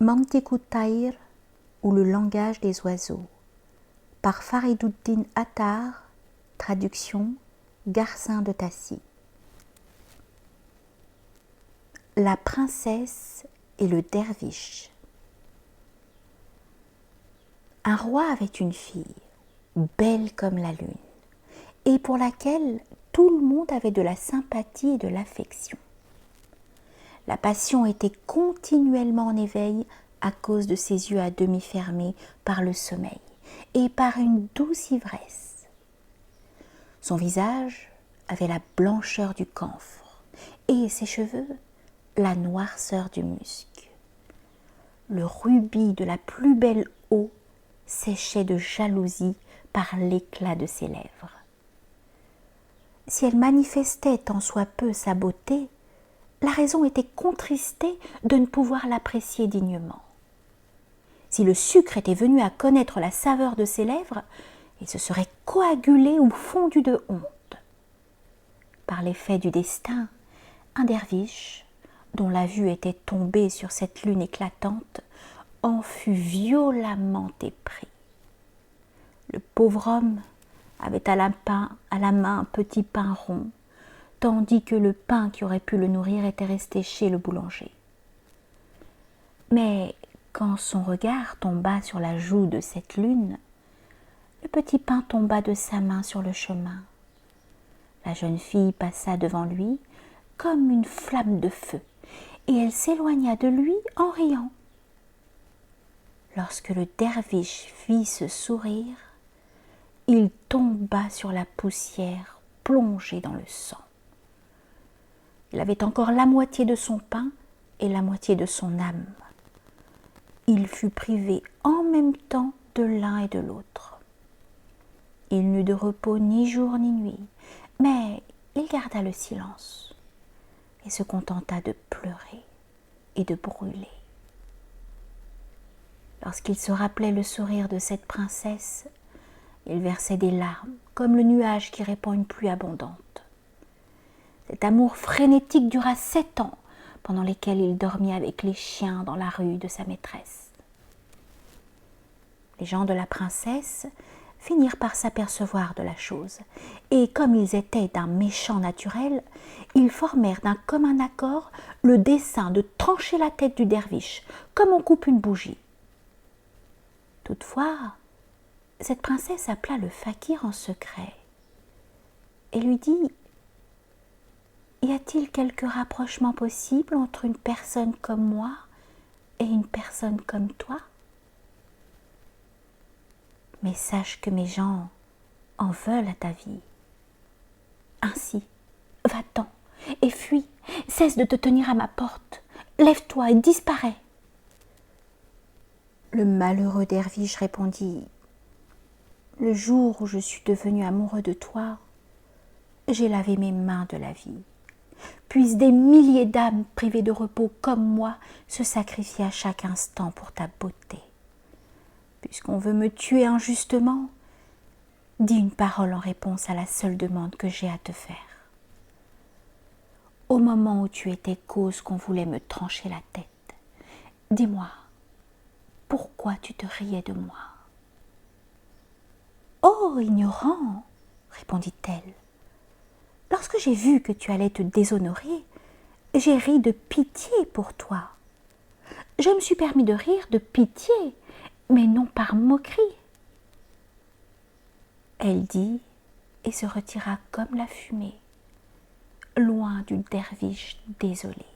Mantiqut Tayr ou le langage des oiseaux par Fariduddin Attar, traduction Garcin de Tassy. La princesse et le derviche. Un roi avait une fille, belle comme la lune, et pour laquelle tout le monde avait de la sympathie et de l'affection. La passion était continuellement en éveil à cause de ses yeux à demi fermés par le sommeil et par une douce ivresse. Son visage avait la blancheur du camphre et ses cheveux la noirceur du musc. Le rubis de la plus belle eau séchait de jalousie par l'éclat de ses lèvres. Si elle manifestait tant soit peu sa beauté, la raison était contristée de ne pouvoir l'apprécier dignement. Si le sucre était venu à connaître la saveur de ses lèvres, il se serait coagulé ou fondu de honte. Par l'effet du destin, un derviche, dont la vue était tombée sur cette lune éclatante, en fut violemment épris. Le pauvre homme avait à la main un petit pain rond, tandis que le pain qui aurait pu le nourrir était resté chez le boulanger. Mais quand son regard tomba sur la joue de cette lune, le petit pain tomba de sa main sur le chemin. La jeune fille passa devant lui comme une flamme de feu, et elle s'éloigna de lui en riant. Lorsque le derviche vit ce sourire, il tomba sur la poussière, plongé dans le sang. Il avait encore la moitié de son pain et la moitié de son âme. Il fut privé en même temps de l'un et de l'autre. Il n'eut de repos ni jour ni nuit, mais il garda le silence et se contenta de pleurer et de brûler. Lorsqu'il se rappelait le sourire de cette princesse, il versait des larmes comme le nuage qui répand une pluie abondante. Cet amour frénétique dura 7 ans, pendant lesquels il dormit avec les chiens dans la rue de sa maîtresse. Les gens de la princesse finirent par s'apercevoir de la chose, et comme ils étaient d'un méchant naturel, ils formèrent d'un commun accord le dessein de trancher la tête du derviche, comme on coupe une bougie. Toutefois, cette princesse appela le fakir en secret et lui dit: « Y a-t-il quelque rapprochement possible entre une personne comme moi et une personne comme toi ? Mais sache que mes gens en veulent à ta vie. Ainsi, va-t'en et fuis, cesse de te tenir à ma porte, lève-toi et disparais. » Le malheureux derviche répondit: « Le jour où je suis devenu amoureux de toi, j'ai lavé mes mains de la vie. Puissent des milliers d'âmes privées de repos comme moi se sacrifier à chaque instant pour ta beauté. Puisqu'on veut me tuer injustement, dis une parole en réponse à la seule demande que j'ai à te faire. Au moment où tu étais cause qu'on voulait me trancher la tête, dis-moi, pourquoi tu te riais de moi ? » ?»« Oh, ignorant !» répondit-elle. « Lorsque j'ai vu que tu allais te déshonorer, j'ai ri de pitié pour toi. Je me suis permis de rire de pitié, mais non par moquerie. » Elle dit et se retira comme la fumée, loin du derviche désolé.